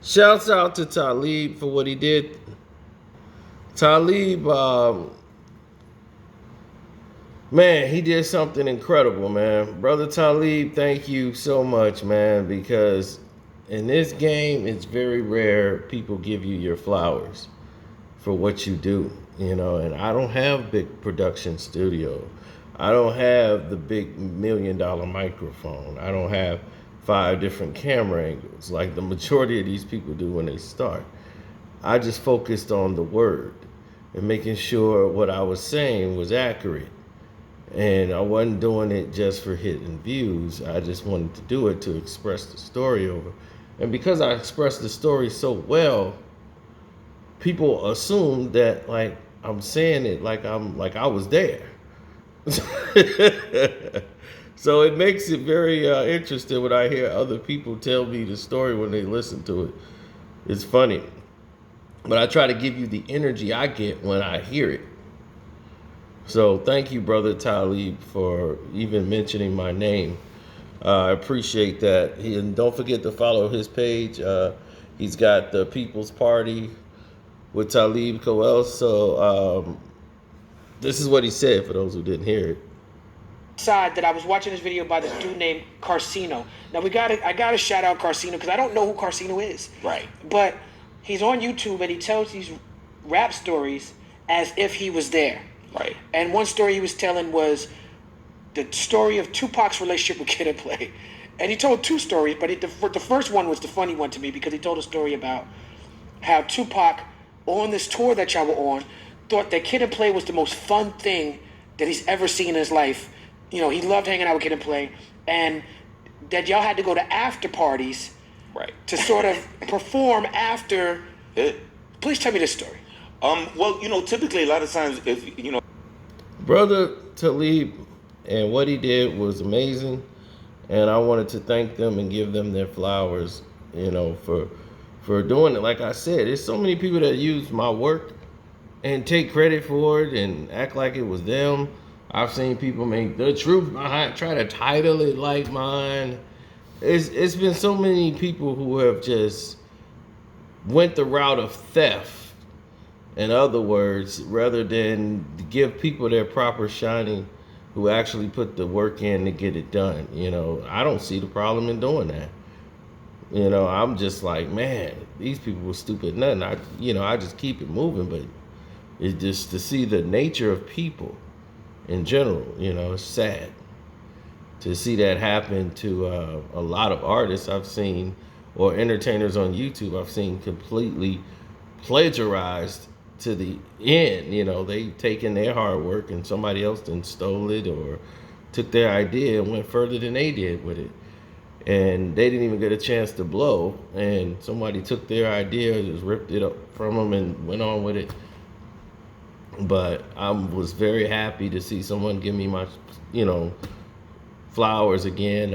Shouts out to Talib for what he did. Talib, man, he did something incredible, man. Brother Talib, thank you so much, man, because in this game, it's very rare people give you your flowers for what you do, and I don't have big production studio. I don't have the big $1 million microphone. I don't have 5 different camera angles like the majority of these people do when they start. I just focused on the word and making sure what I was saying was accurate. And I wasn't doing it just for hitting views. I just wanted to do it to express the story over. And because I expressed the story so well, people assume that like I'm saying it like I was there. So it makes it very interesting when I hear other people tell me the story when they listen to it. It's funny. But I try to give you the energy I get when I hear it. So thank you, Brother Talib, for even mentioning my name. I appreciate that. And don't forget to follow his page. He's got the People's Party with Talib Coel. So this is what he said for those who didn't hear it. Side that I was watching this video by this dude named Carcino. Now I gotta shout out Carcino because I don't know who Carcino is. Right. But he's on YouTube and he tells these rap stories as if he was there. Right. And one story he was telling was the story of Tupac's relationship with Kid and Play. And he told 2 stories, but the first one was the funny one to me because he told a story about how Tupac, on this tour that y'all were on, thought that Kid and Play was the most fun thing that he's ever seen in his life. He loved hanging out with Kid and Play, and that y'all had to go to after parties, right, to sort of perform after. Please tell me this story. Well, typically a lot of times, if Brother Talib and what he did was amazing, and I wanted to thank them and give them their flowers, for doing it. Like I said, there's so many people that use my work and take credit for it and act like it was them. I've seen people make the truth behind, try to title it like mine. It's been so many people who have just went the route of theft. In other words, rather than give people their proper shining who actually put the work in to get it done. I don't see the problem in doing that. I'm just like, man, these people were stupid. Nothing. I just keep it moving, but it's just to see the nature of people in general, it's sad to see that happen to a lot of artists I've seen or entertainers on YouTube I've seen completely plagiarized to the end. They taken their hard work and somebody else then stole it or took their idea and went further than they did with it. And they didn't even get a chance to blow. And somebody took their idea, just ripped it up from them and went on with it. But I was very happy to see someone give me my, flowers again.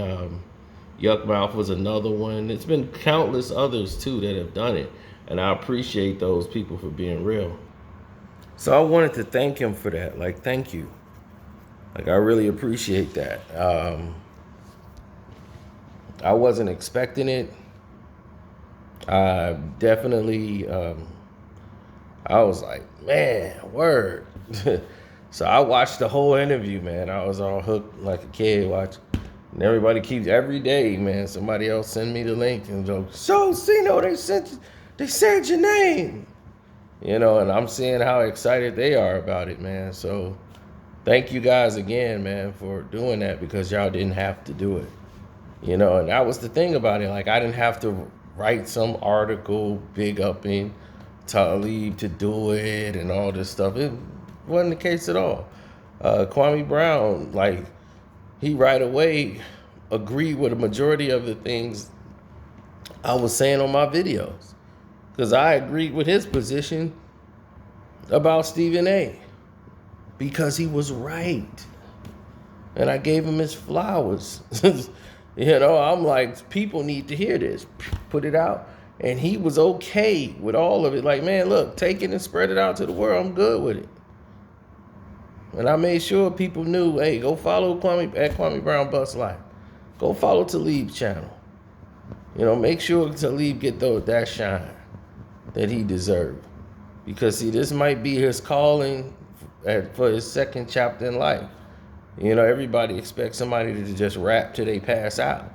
Yuck Mouth was another one. It's been countless others too that have done it. And I appreciate those people for being real. So I wanted to thank him for that. Like, thank you. Like, I really appreciate that. I wasn't expecting it. I definitely, I was like, man, word. So I watched the whole interview, man. I was all hooked like a kid watching. And everybody keeps, every day, man, somebody else send me the link and go, so, Cino, they said your name. And I'm seeing how excited they are about it, man. So thank you guys again, man, for doing that because y'all didn't have to do it. And that was the thing about it. Like, I didn't have to write some article big upping Talib to do it and all this stuff. It wasn't the case at all. Kwame Brown, like, he right away agreed with a majority of the things I was saying on my videos. Because I agreed with his position about Stephen A. Because he was right. And I gave him his flowers. I'm like, people need to hear this. Put it out. And he was okay with all of it. Like, man, look, take it and spread it out to the world. I'm good with it. And I made sure people knew, hey, go follow Kwame at Kwame Brown Bus Life. Go follow Talib's channel. Make sure Talib get that shine that he deserved. Because see, this might be his calling for his second chapter in life. Everybody expects somebody to just rap till they pass out.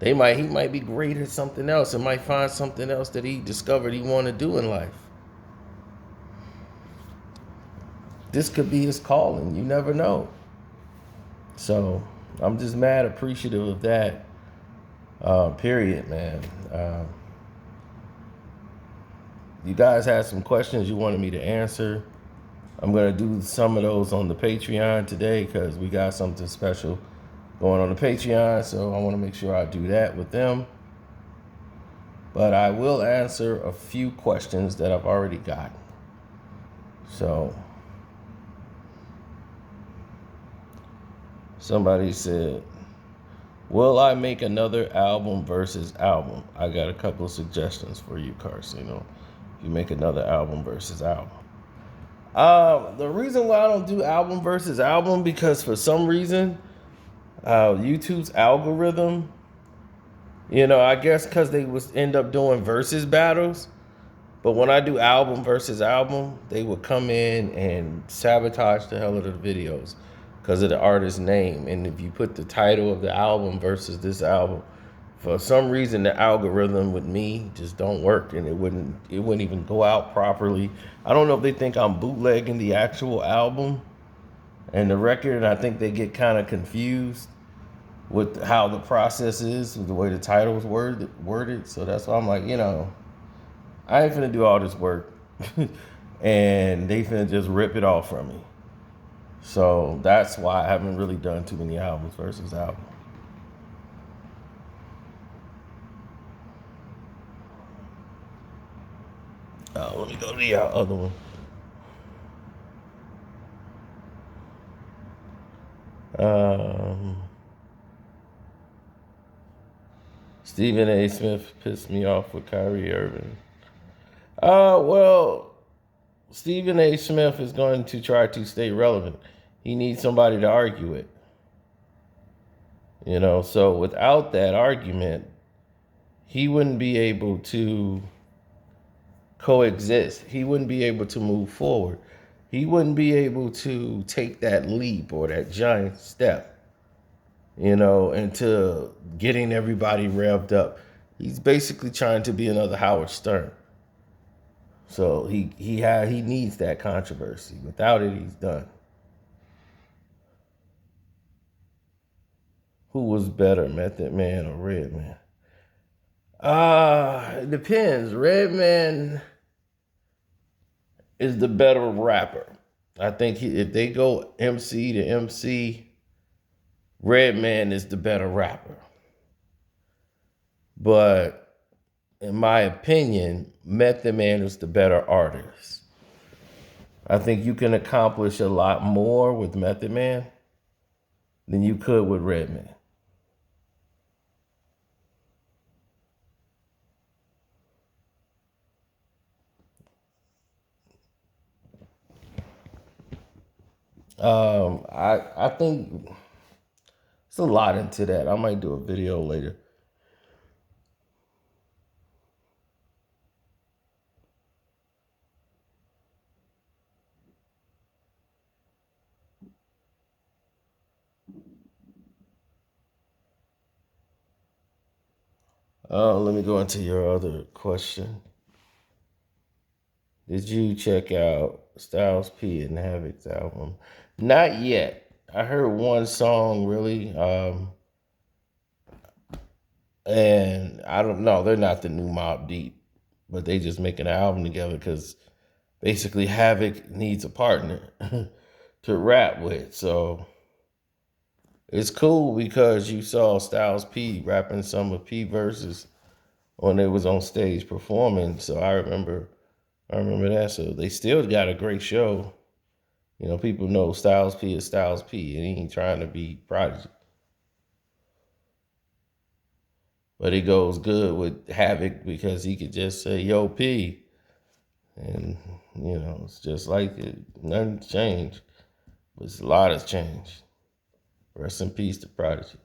He might be great at something else and might find something else that he discovered he want to do in life. This could be his calling. You never know. So I'm just mad appreciative of that. Period, man. You guys had some questions you wanted me to answer. I'm going to do some of those on the Patreon today because we got something special going on the Patreon. So I want to make sure I do that with them. But I will answer a few questions that I've already gotten. So somebody said, will I make another album versus album? I got a couple of suggestions for you, Carson. If you make another album versus album. The reason why I don't do album versus album, because for some reason, YouTube's algorithm, I guess because they would end up doing versus battles. But when I do album versus album, they would come in and sabotage the hell out of the videos because of the artist's name. And if you put the title of the album versus this album, for some reason the algorithm with me just don't work, and it wouldn't even go out properly. I don't know if they think I'm bootlegging the actual album and the record, and I think they get kind of confused with how the process is, with the way the title is worded. So that's why I'm like, I ain't finna do all this work and they finna just rip it off from me. So that's why I haven't really done too many albums versus album. Let me go to the other one. Stephen A. Smith pissed me off with Kyrie Irving. Well, Stephen A. Smith is going to try to stay relevant. He needs somebody to argue it. So without that argument, he wouldn't be able to coexist. He wouldn't be able to move forward. He wouldn't be able to take that leap or that giant step, into getting everybody revved up. He's basically trying to be another Howard Stern. So he needs that controversy. Without it, he's done. Who was better, Method Man or Redman? It depends. Redman is the better rapper. I think if they go MC to MC, Redman is the better rapper. But in my opinion, Method Man is the better artist. I think you can accomplish a lot more with Method Man than you could with Redman. I think it's a lot into that. I might do a video later. Let me go into your other question. Did you check out Styles P and Havoc's album? Not yet. I heard one song really, and I don't know. They're not the new Mobb Deep, but they just make an album together because basically Havoc needs a partner to rap with. So it's cool because you saw Styles P rapping some of P verses when they was on stage performing. So I remember that. So they still got a great show. People know Styles P is Styles P, and he ain't trying to be Prodigy. But it goes good with Havoc because he could just say, yo, P. And, it's just like it. Nothing's changed. But a lot has changed. Rest in peace to Prodigy.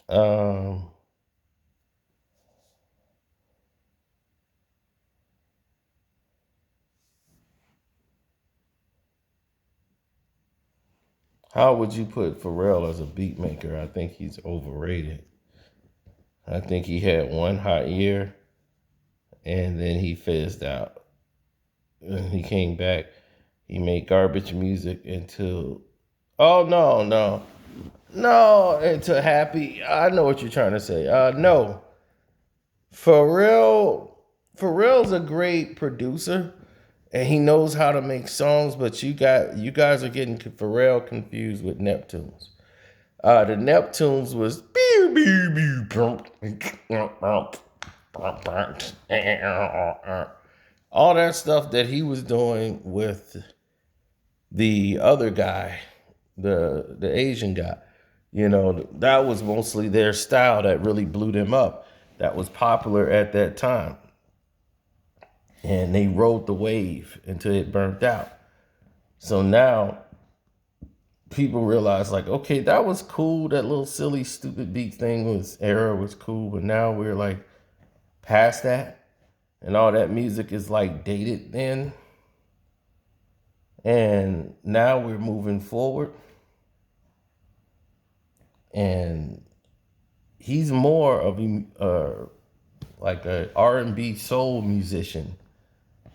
Um, how would you put Pharrell as a beat maker? I think he's overrated. I think he had one hot year and then he fizzed out. And he came back. He made garbage music until, oh no, into happy. I know what you're trying to say. No, Pharrell's a great producer, and he knows how to make songs. But you guys are getting Pharrell confused with Neptunes. The Neptunes was all that stuff that he was doing with the other guy, the Asian guy. You know, that was mostly their style that really blew them up. That was popular at that time. And they rode the wave until it burnt out. So now people realize, like, okay, that was cool. That little silly, stupid beat thing was cool. But now we're like past that. And all that music is like dated then. And now we're moving forward. And he's more of like a R&B soul musician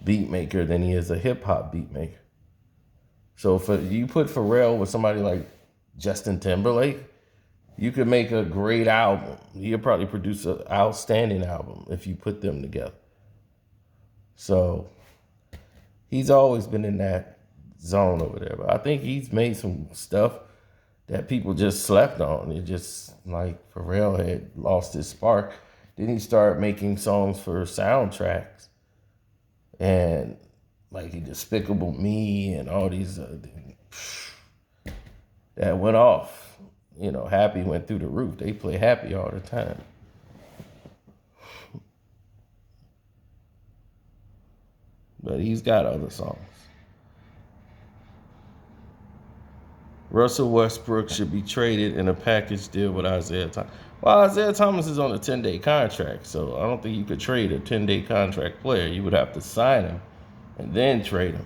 beat maker than he is a hip hop beat maker. So if you put Pharrell with somebody like Justin Timberlake, you could make a great album. You'll probably produce an outstanding album if you put them together. So he's always been in that zone over there. But I think he's made some stuff that people just slept on. It just, like, Pharrell had lost his spark. Then he started making songs for soundtracks. And like Despicable Me and all these that went off. You know, Happy went through the roof. They play Happy all the time. But he's got other songs. Russell Westbrook should be traded in a package deal with Isaiah Thomas. Well, Isaiah Thomas is on a 10-day contract, so I don't think you could trade a 10-day contract player. You would have to sign him and then trade him.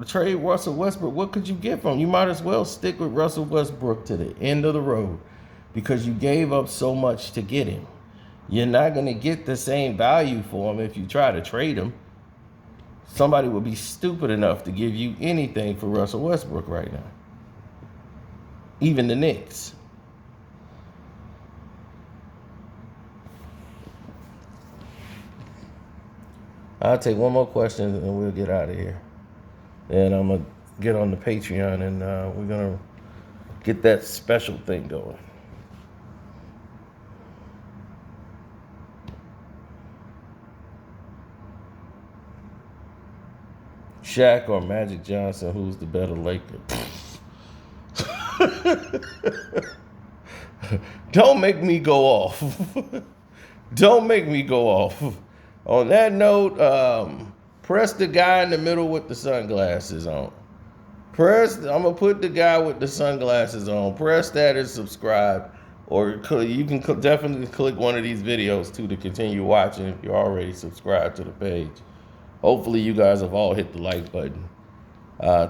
Trade Russell Westbrook. What could you get from him? You might as well stick with Russell Westbrook to the end of the road because you gave up so much to get him. You're not going to get the same value for him if you try to trade him. Somebody would be stupid enough to give you anything for Russell Westbrook right now. Even the Knicks. I'll take one more question and we'll get out of here. And I'm going to get on the Patreon and we're going to get that special thing going. Shaq or Magic Johnson, who's the better Laker? Don't make me go off. Don't make me go off. On that note, press the guy in the middle with the sunglasses on. I'm going to put the guy with the sunglasses on. Press that and subscribe. Or you can definitely click one of these videos, too, to continue watching if you're already subscribed to the page. Hopefully you guys have all hit the like button.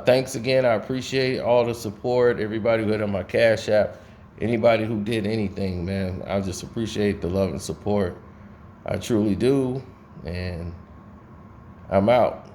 Thanks again. I appreciate all the support. Everybody who hit on my Cash App. Anybody who did anything, man. I just appreciate the love and support. I truly do. And I'm out.